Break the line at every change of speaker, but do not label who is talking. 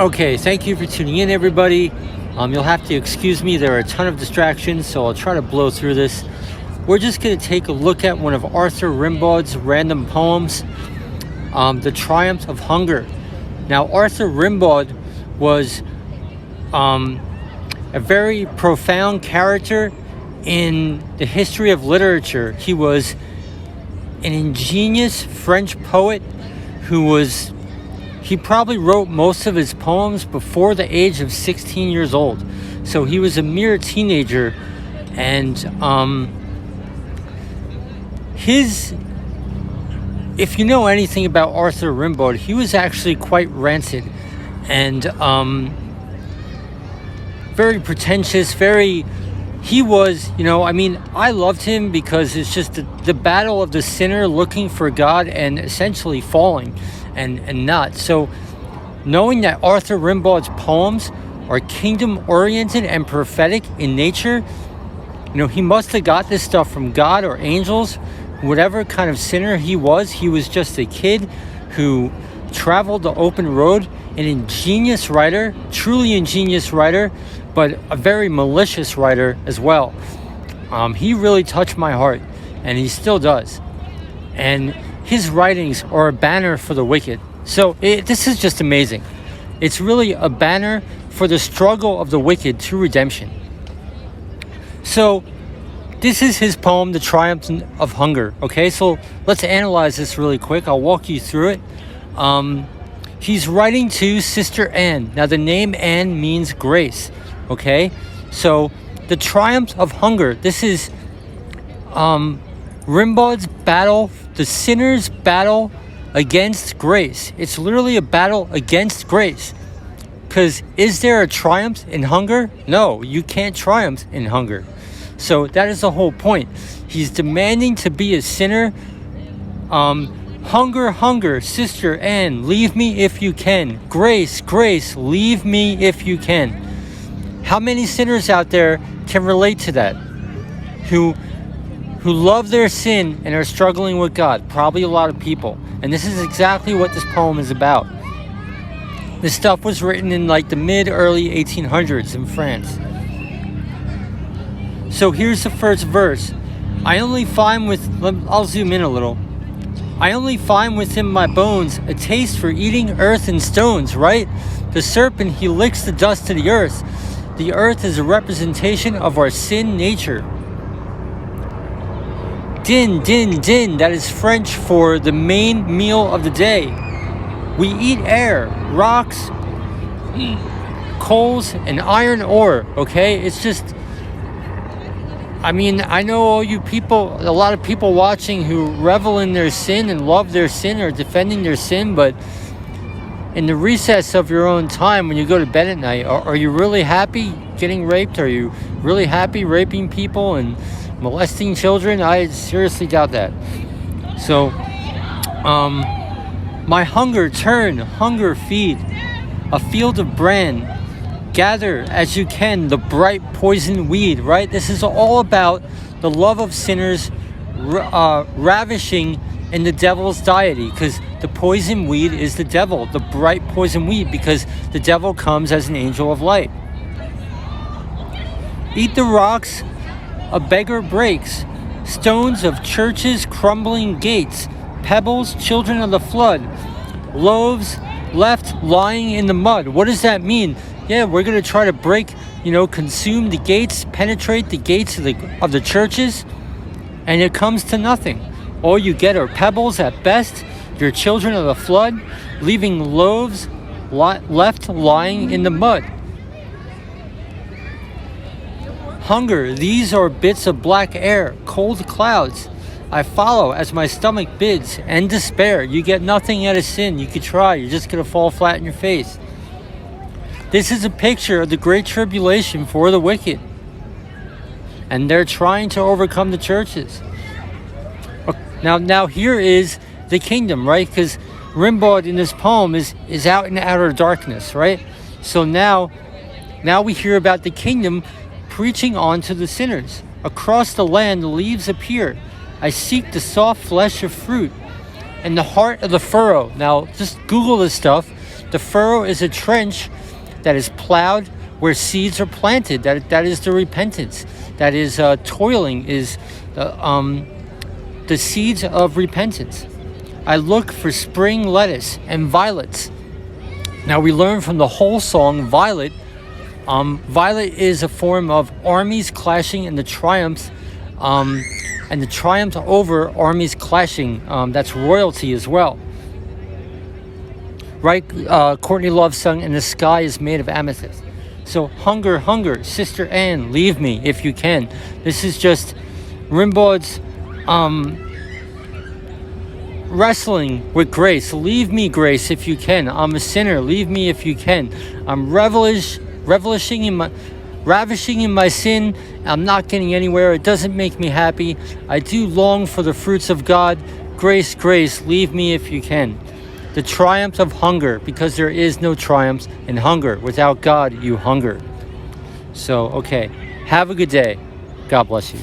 Okay, thank you for tuning in, everybody. You'll have to excuse me, there are a ton of distractions, so I'll try to blow through this. We're just going to take a look at one of Arthur Rimbaud's random poems, The Triumph of Hunger. Now, Arthur Rimbaud was a very profound character in the history of literature. He was an ingenious French poet he probably wrote most of his poems before the age of 16 years old. So he was a mere teenager, and if you know anything about Arthur Rimbaud, he was actually quite rancid and very pretentious, I loved him because it's just the battle of the sinner looking for God and essentially falling and not. So knowing that Arthur Rimbaud's poems are kingdom-oriented and prophetic in nature, he must have got this stuff from God or angels. Whatever kind of sinner he was just a kid who traveled the open road, an ingenious writer, truly ingenious writer, but a very malicious writer as well. He really touched my heart, and he still does. And his writings are a banner for the wicked. So this is just amazing. It's really a banner for the struggle of the wicked to redemption. So this is his poem, The Triumph of Hunger. Okay, so let's analyze this really quick. I'll walk you through it. He's writing to Sister Anne. Now, the name Anne means grace. Okay, so the triumph of hunger. This is Rimbaud's battle, the sinner's battle against grace. It's literally a battle against grace. Because is there a triumph in hunger? No, you can't triumph in hunger. So that is the whole point. He's demanding to be a sinner. Hunger, hunger, Sister Anne, leave me if you can. Grace, grace, leave me if you can. How many sinners out there can relate to that? Who love their sin and are struggling with God? Probably a lot of people. And this is exactly what this poem is about. This stuff was written in like the mid-early 1800s in France. So here's the first verse. I'll zoom in a little. I only find within my bones a taste for eating earth and stones, right? The serpent, he licks the dust of the earth. The earth is a representation of our sin nature. Dinn, dinn, dinn, that is French for the main meal of the day. We eat air, rocks, coals, and iron ore, okay? It's just, I know all you people, a lot of people watching who revel in their sin and love their sin or defending their sin, but in the recess of your own time when you go to bed at night, are you really happy getting raped? Are you really happy raping people and molesting children? I seriously doubt that. So, my hunger turn, hunger feed, a field of bran, gather as you can the bright poison weed, right? This is all about the love of sinners ravishing in the devil's deity, because the poison weed is the devil, the bright poison weed, because the devil comes as an angel of light. Eat the rocks a beggar breaks, stones of churches, crumbling gates, pebbles, children of the flood, loaves left lying in the mud. What does that mean? Yeah, we're going to try to break, consume the gates, penetrate the gates of the churches, and it comes to nothing. All you get are pebbles at best, your children of the flood, leaving loaves left lying in the mud. Hunger, these are bits of black air, cold clouds. I follow as my stomach bids, and despair. You get nothing out of sin. You could try, you're just going to fall flat in your face. This is a picture of the great tribulation for the wicked. And they're trying to overcome the churches. Now here is the kingdom, right? Because Rimbaud in this poem is out in outer darkness, right? So now we hear about the kingdom preaching on to the sinners. Across the land the leaves appear. I seek the soft flesh of fruit and the heart of the furrow. Now just Google this stuff. The furrow is a trench that is plowed where seeds are planted. That is the repentance. That is toiling, is the seeds of repentance. I look for spring lettuce and violets. Now we learn from the whole song, violet. Violet is a form of armies clashing and the triumphs, and the triumph over armies clashing. That's royalty as well. Right? Courtney Love sung, and the sky is made of amethyst. So hunger, hunger, Sister Anne, leave me if you can. This is just Rimbaud's wrestling with grace. Leave me, grace, if you can. I'm a sinner. Leave me if you can. I'm ravishing in my sin. I'm not getting anywhere. It doesn't make me happy. I do long for the fruits of God. Grace, grace, leave me if you can. The triumph of hunger, because there is no triumph in hunger. Without God, you hunger. So, okay. Have a good day. God bless you.